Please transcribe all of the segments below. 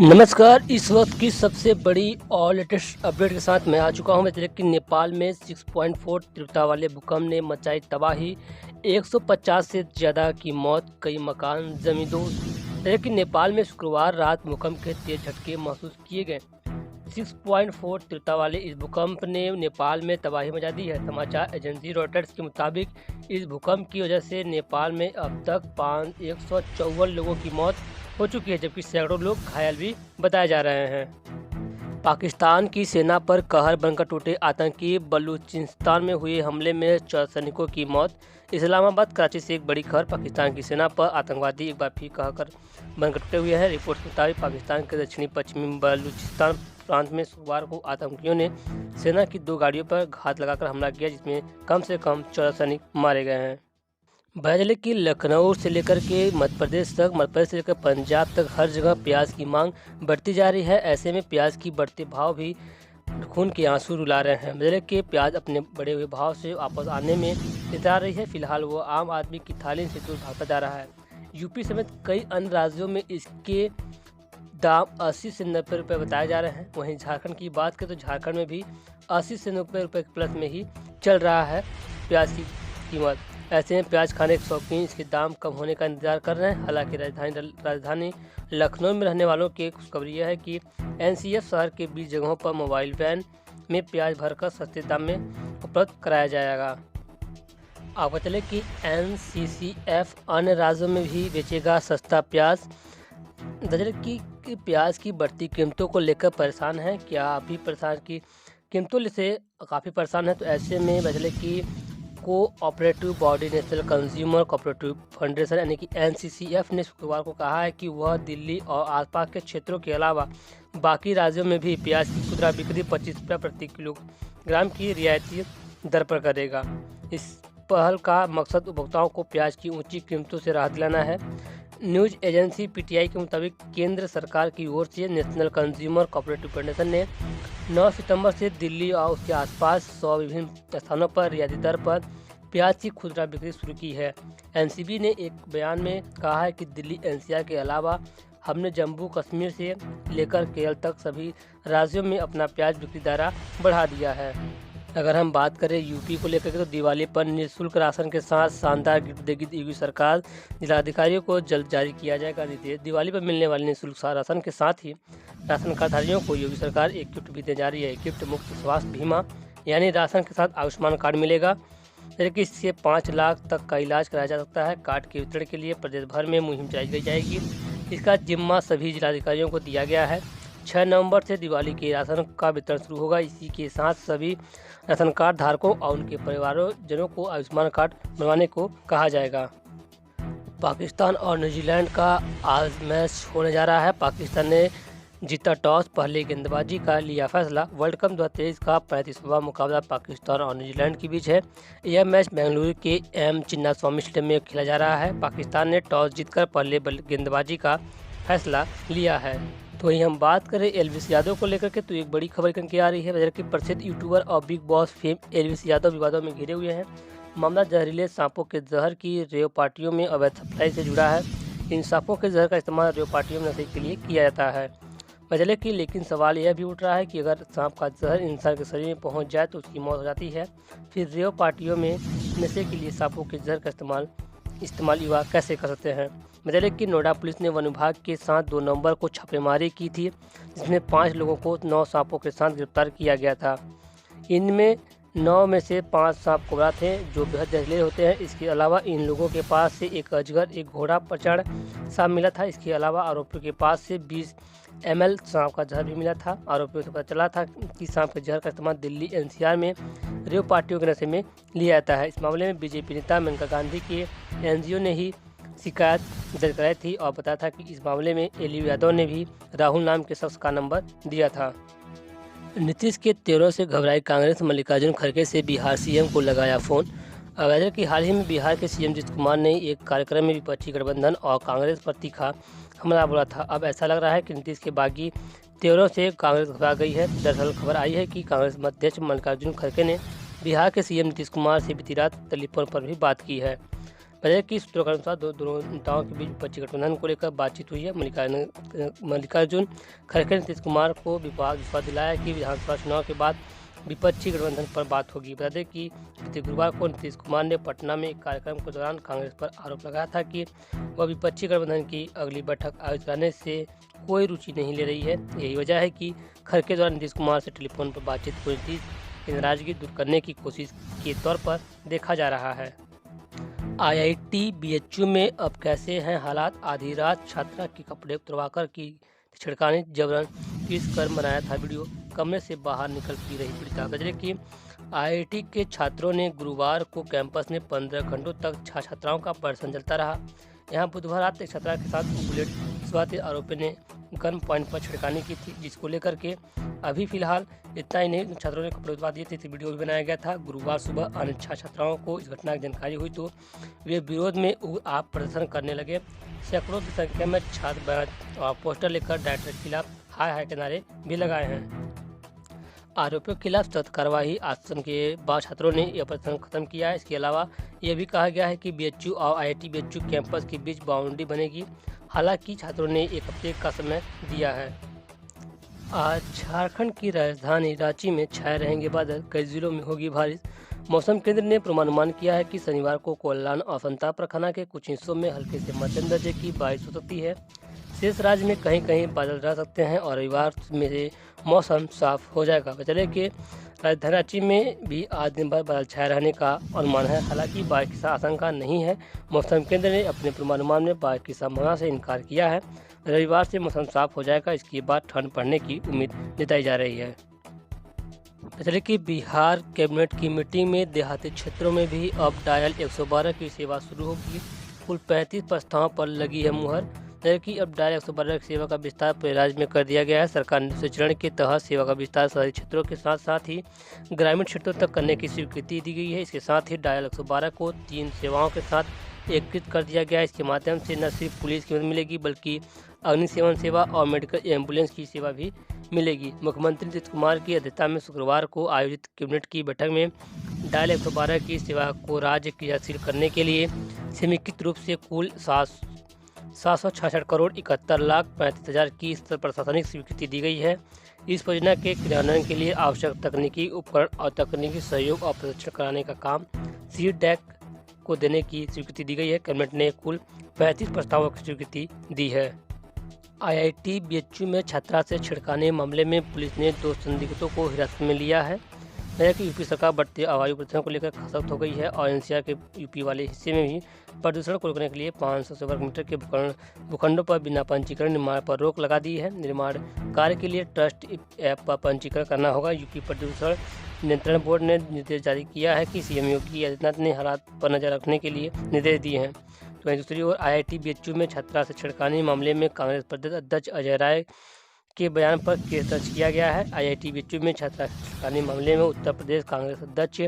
नमस्कार। इस वक्त की सबसे बड़ी और लेटेस्ट अपडेट के साथ मैं आ चुका हूं। मतलब कि नेपाल में 6.4 तीव्रता वाले भूकंप ने मचाई तबाही, 150 से ज़्यादा की मौत, कई मकान जमींदोज। लेकिन नेपाल में शुक्रवार रात भूकंप के तेज झटके महसूस किए गए। 6.4 तीव्रता वाले इस भूकंप ने नेपाल में तबाही मचा दी है। समाचार एजेंसी रॉयटर्स के मुताबिक इस भूकंप की वजह से नेपाल में अब तक 154 लोगों की मौत हो चुकी है, जबकि सैकड़ों लोग घायल भी बताए जा रहे हैं। पाकिस्तान की सेना पर कहर बनकर टूटे आतंकी, बलूचिस्तान में हुए हमले में 4 सैनिकों की मौत। इस्लामाबाद कराची से एक बड़ी खबर, पाकिस्तान की सेना पर आतंकवादी एक बार फिर कहर बनकर टूटे हुए हैं। रिपोर्ट के मुताबिक पाकिस्तान के दक्षिणी पश्चिमी बलूचिस्तान प्रांत में शुक्रवार को आतंकियों ने सेना की 2 गाड़ियों पर घात लगाकर हमला किया, जिसमें कम से कम 14 सैनिक मारे गए हैं। बहरहाल कि लखनऊ से लेकर के मध्य प्रदेश तक, मध्य प्रदेश से लेकर पंजाब तक हर जगह प्याज की मांग बढ़ती जा रही है। ऐसे में प्याज की बढ़ते भाव भी खून के आंसू रुला रहे हैं। बहरहाल कि प्याज अपने बढ़े हुए भाव से वापस आने में इतरा रही है। फिलहाल वो आम आदमी की थाली से दूर भागता जा रहा है। यूपी समेत कई अन्य राज्यों में इसके दाम 80 से 90 रुपये बताए जा रहे हैं। वहीं झारखंड की बात करें तो झारखंड में भी 80 से 90 रुपये प्लस में ही चल रहा है प्याज की कीमत। ऐसे में प्याज खाने के शौकीन इसके दाम कम होने का इंतजार कर रहे हैं। हालांकि राजधानी लखनऊ में रहने वालों की खुशखबरी यह है कि एनसीएफ शहर के 20 जगहों पर मोबाइल वैन में प्याज भरकर सस्ते दाम में उपलब्ध कराया जाएगा। आपको चले कि एनसीसीएफ अन्य राज्यों में भी बेचेगा सस्ता प्याज। दरअसल कि प्याज की बढ़ती कीमतों को लेकर परेशान हैं। क्या आप भी परेशान की कीमतों से काफ़ी परेशान है? तो ऐसे में बदले की cooperative body national consumer cooperative federation यानी कि एनसीसीएफ ने शुक्रवार को कहा है कि वह दिल्ली और आसपास के क्षेत्रों के अलावा बाकी राज्यों में भी प्याज की खुदरा बिक्री 25 रुपये प्रति किलोग्राम की रियायती दर पर करेगा। इस पहल का मकसद उपभोक्ताओं को प्याज की ऊंची कीमतों से राहत दिलाना है। न्यूज एजेंसी पीटीआई के मुताबिक केंद्र सरकार की ओर से नेशनल कंज्यूमर कोऑपरेटिव फेडरेशन ने 9 सितंबर से दिल्ली और उसके आसपास 100 विभिन्न स्थानों पर रियायती दर पर प्याज की खुदरा बिक्री शुरू की है। एनसीबी ने एक बयान में कहा है कि दिल्ली एनसीआर के अलावा हमने जम्मू कश्मीर से लेकर केरल तक सभी राज्यों में अपना प्याज बिक्री दायरा बढ़ा दिया है। अगर हम बात करें यूपी को लेकर के तो दिवाली पर निःशुल्क राशन के साथ शानदार गिफ्ट देगी योगी सरकार। जिलाधिकारियों को जल्द जारी किया जाएगा निर्देश। दिवाली पर मिलने वाले निःशुल्क राशन के साथ ही राशन कार्डधारियों को योगी सरकार एक गिफ्ट भी देने जा रही है। गिफ्ट मुक्त स्वास्थ्य बीमा यानी राशन के साथ आयुष्मान कार्ड मिलेगा, जबकि इससे 5 लाख तक का इलाज कराया जा सकता है। कार्ड के वितरण के लिए प्रदेश भर में मुहिम चलाई जाएगी। इसका जिम्मा सभी जिलाधिकारियों को दिया गया है। 6 नवंबर से दिवाली के राशन का वितरण शुरू होगा। इसी के साथ सभी राशन कार्ड धारकों और उनके परिवारजनों को आयुष्मान कार्ड बनवाने को कहा जाएगा। पाकिस्तान और न्यूजीलैंड का आज मैच होने जा रहा है। पाकिस्तान ने जीता टॉस, पहले गेंदबाजी का लिया फैसला। वर्ल्ड कप 2023 का 35वां मुकाबला पाकिस्तान और न्यूजीलैंड के बीच है। यह मैच बेंगलुरु के एम चिन्नास्वामी स्टेडियम में खेला जा रहा है। पाकिस्तान ने टॉस जीतकर पहले गेंदबाजी का फैसला लिया है। तो वहीं हम बात करें एलविस यादव को लेकर के तो एक बड़ी खबर करके आ रही है। वजह कि प्रसिद्ध यूट्यूबर और big boss fame Elvis Yadav विवादों में घिरे हुए हैं। मामला जहरीले सांपों के जहर की रेव पार्टियों में अवैध सप्लाई से जुड़ा है। इन सांपों के जहर का इस्तेमाल रेव पार्टियों में नशे के लिए किया जाता है। वजह कि लेकिन सवाल यह भी उठ रहा है कि अगर सांप का जहर इंसान के शरीर में पहुंच जाए तो उसकी मौत हो जाती है। फिर रेव पार्टियों में नशे के लिए सांपों के जहर का इस्तेमाल युवा कैसे कर सकते हैं? मतलब कि नोएडा पुलिस ने वन विभाग के साथ 2 नवंबर को छापेमारी की थी, जिसमें 5 लोगों को 9 सांपों के साथ गिरफ्तार किया गया था। इनमें 9 में से 5 सांप कोबरा थे जो बेहद जहरीले होते हैं। इसके अलावा इन लोगों के पास से एक अजगर, एक घोड़ा पचड़ सांप मिला था। इसके अलावा आरोपियों के पास से 20 ml सांप का जहर भी मिला था। आरोपियों से पता चला था कि सांप के जहर का इस्तेमाल दिल्ली एनसीआर में रेव पार्टियों के नशे में लिया जाता है। इस मामले में बीजेपी नेता मेनका गांधी के एनजीओ ने ही शिकायत दर्ज कराई थी और बताया था कि इस मामले में एलयू यादव ने भी राहुल नाम के शख्स का नंबर दिया था। नीतीश के तेवरों से घबराई कांग्रेस, मल्लिकार्जुन खड़गे से बिहार सीएम को लगाया फोन। वैसे कि हाल ही में बिहार के सीएम नीतीश कुमार ने एक कार्यक्रम में विपक्षी गठबंधन और कांग्रेस पर तीखा हमला बोला था। अब ऐसा लग रहा है कि नीतीश के बागी तेवरों से कांग्रेस घबरा गई है। दरअसल खबर आई है कि कांग्रेस अध्यक्ष मल्लिकार्जुन खड़गे ने बिहार के सीएम नीतीश कुमार से बीती रात टेलीफोन पर भी बात की है। वजह की सूत्रों के अनुसार दोनों नेताओं के बीच विपक्षी गठबंधन को लेकर बातचीत हुई है। मल्लिकार्जुन खड़गे ने नीतीश कुमार को विश्वास दिलाया कि विधानसभा चुनाव के बाद विपक्षी गठबंधन पर बात होगी। बता दें कि बीते गुरुवार को नीतीश कुमार ने पटना में एक कार्यक्रम के दौरान कांग्रेस पर आरोप लगाया था कि वह विपक्षी गठबंधन की अगली बैठक आयोजित करने से कोई रुचि नहीं ले रही है। यही वजह है कि खड़गे द्वारा नीतीश कुमार से टेलीफोन पर बातचीत को नीतीश की नाराजगी दूर करने की कोशिश के तौर पर देखा जा रहा है। IIT BHU में अब कैसे हैं हालात? आधी रात छात्रा के कपड़े उतरवाकर की छिड़काने, जबरन पीस कर बनाया था वीडियो। कमरे से बाहर निकल पी रही पीड़िता। बजरे की IIT के छात्रों ने गुरुवार को कैंपस में 15 घंटों तक छात्राओं का प्रदर्शन चलता रहा। यहाँ बुधवार रात एक छात्रा के साथ बुलेट सवार आरोपी ने गन पॉइंट पर छिड़कानी की थी, जिसको लेकर के अभी फिलहाल इतना ही नहीं, छात्रों ने कपड़े उतरवा दिए थे। वीडियो भी बनाया गया था। गुरुवार सुबह अन्य छात्राओं को इस घटना की जानकारी हुई तो वे विरोध में आप प्रदर्शन करने लगे। सैकड़ों की संख्या में छात्र और पोस्टर लेकर डायरेक्टर के खिलाफ हाय हाय के नारे भी लगाए हैं। आरोपियों के खिलाफ सख्त कार्रवाई आश्वासन के बाद छात्रों ने यह प्रदर्शन खत्म किया है। इसके अलावा यह भी कहा गया है कि BHU और IIT BHU कैंपस के बीच बाउंड्री बनेगी। हालांकि छात्रों ने एक हफ्ते का समय दिया है। आज झारखंड की राजधानी रांची में छाए रहेंगे बादल, कई जिलों में होगी बारिश। मौसम केंद्र ने पूर्वानुमान किया है कि शनिवार को कोल्हान और संता प्रखंड के कुछ हिस्सों में हल्के से मध्यम दर्जे की बारिश हो सकती है। शेष राज्य में कहीं कहीं बादल रह सकते हैं और रविवार में मौसम साफ हो जाएगा। बचले के राजधानी रांची में भी आज दिन भर बादल छाए रहने का अनुमान है। हालांकि बारिश की आशंका नहीं है। मौसम केंद्र ने अपने पूर्वानुमान में बारिश की संभावना से इनकार किया है। रविवार से मौसम साफ हो जाएगा। इसके बाद ठंड बढ़ने की उम्मीद जताई जा रही है। बचले की बिहार कैबिनेट की मीटिंग में देहाती क्षेत्रों में भी अब डायल 112 की सेवा शुरू होगी। कुल 35 प्रस्तावों पर लगी है मुहर। जबकि अब डायल 112 की सेवा का विस्तार पूरे राज्य में कर दिया गया है। सरकार ने दूसरे चरण के तहत सेवा का विस्तार शहरी क्षेत्रों के साथ साथ ही ग्रामीण क्षेत्रों तक करने की स्वीकृति दी गई है। इसके साथ ही डायल 112 को 3 सेवाओं के साथ एकीकृत कर दिया गया है। इसके माध्यम से न सिर्फ पुलिस की मदद मिलेगी बल्कि अग्निशमन सेवा और मेडिकल एम्बुलेंस की सेवा भी मिलेगी। मुख्यमंत्री नीतीश कुमार की अध्यक्षता में शुक्रवार को आयोजित कैबिनेट की बैठक में डायल 112 की सेवा को राज्य क्रियाशील करने के लिए समेकित रूप से कुल 766 करोड़ 71 लाख 35 हज़ार की स्तर प्रशासनिक स्वीकृति दी गई है। इस परियोजना के क्रियान्वयन के लिए आवश्यक तकनीकी उपकरण और तकनीकी सहयोग और प्रशिक्षण कराने का काम CDAC को देने की स्वीकृति दी गई है। कैबिनेट ने कुल 35 प्रस्तावों की स्वीकृति दी है। IIT BHU में छात्रा से छिड़काने मामले में पुलिस ने 2 संदिग्धों को हिरासत में लिया है। कि यूपी सरकार बढ़ते आवायु प्रदूषण को लेकर सख्त हो गई है और NCR के यूपी वाले हिस्से में भी प्रदूषण को रोकने के लिए 500 वर्ग मीटर के भूखंडों पर बिना पंजीकरण निर्माण पर रोक लगा दी है। निर्माण कार्य के लिए ट्रस्ट ऐप पर पंजीकरण करना होगा। यूपी प्रदूषण नियंत्रण बोर्ड ने निर्देश जारी किया है कि CM योगी आदित्यनाथ ने हालात पर नजर रखने के लिए निर्देश दिए हैं। तो दूसरी ओर IIT BHU में छात्रा से छिड़काने मामले में कांग्रेस प्रदेश अध्यक्ष अजय राय के बयान पर केस दर्ज किया गया है। IIT BHU में छात्रा से छिड़काने मामले में उत्तर प्रदेश कांग्रेस अध्यक्ष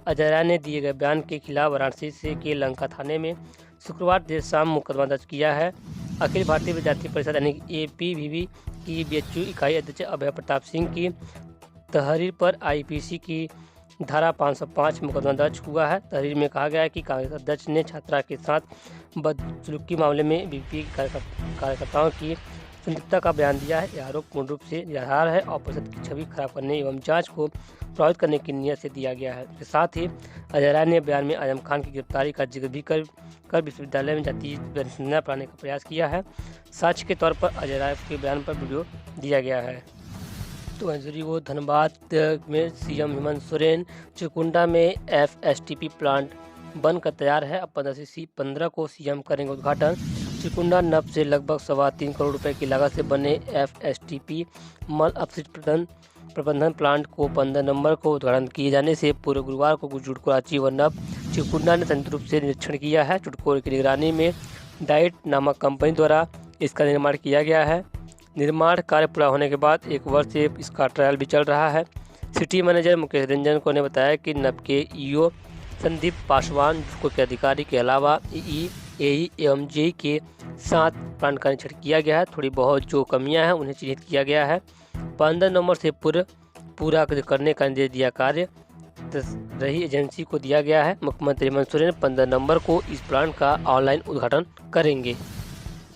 अजय राय ने दिए गए बयान के खिलाफ वाराणसी से के लंका थाने में शुक्रवार देर शाम मुकदमा दर्ज किया है। अखिल भारतीय विद्यार्थी परिषद यानी APVB की BHU इकाई अध्यक्ष अभय प्रताप सिंह की तहरीर पर IPC की धारा 505 मुकदमा दर्ज हुआ है। तहरीर में कहा गया है कि कांग्रेस अध्यक्ष ने छात्रा के साथ बदसलूकी मामले में BJP कार्यकर्ताओं की संदिग्धता का बयान दिया है। यह आरोप पूर्ण रूप से निराधार है और परिषद की छवि खराब करने एवं जांच को प्रभावित करने की नीयत से दिया गया है। इसके साथ ही अजय राय ने बयान में आजम खान की गिरफ्तारी का जिक्र भी कर विश्वविद्यालय में जातीय जनगणना पढ़ाने का प्रयास किया है। साक्ष्य के तौर पर अजय राय के बयान पर वीडियो दिया गया है। तो वो धनबाद में CM हेमंत सोरेन, चिरकुंडा में FSTP प्लांट बनकर तैयार है। अब 15 को CM करेंगे उद्घाटन। चिरकुंडा नब से लगभग 3.25 करोड़ रुपए की लागत से बने FSTP मल अपशिष्ट प्रबंधन प्लांट को 15 नवंबर को उद्घाटन किए जाने से पूर्व गुरुवार को जुडको रांची व नब चिरकुंडा ने संयुक्त रूप से निरीक्षण किया है। जुडको की निगरानी में डाइट नामक कंपनी द्वारा इसका निर्माण किया गया है। निर्माण कार्य पूरा होने के बाद 1 वर्ष से इसका ट्रायल भी चल रहा है। सिटी मैनेजर मुकेश रंजन को ने बताया कि नब के EO संदीप पासवान जुडको के अधिकारी के अलावा AE एवं JE के साथ प्लांट का निरीक्षण किया गया है। थोड़ी बहुत जो कमियां हैं उन्हें चिन्हित किया गया है। 15 नवंबर से पूरा करने का निर्देश दिया। कार्य रही एजेंसी को दिया गया है। मुख्यमंत्री हेमंत सोरेन 15 नवंबर को इस प्लांट का ऑनलाइन उद्घाटन करेंगे।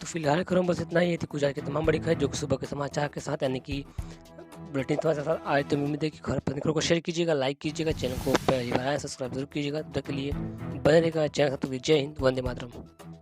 तो फिलहाल खबरों बस इतना ही। थी कुछ आज की तमाम बड़ी खबर जो कि सुबह के समाचार के साथ यानी कि बुलेटिन समाचार के साथ आए, तो उम्मीद है कि खबर पसंद को शेयर कीजिएगा, लाइक कीजिएगा, चैनल को पहली बार आया सब्सक्राइब जरूर कीजिएगा। तब तक के लिए बने रहेगा चैनल। जय हिंद, वंदे मातरम।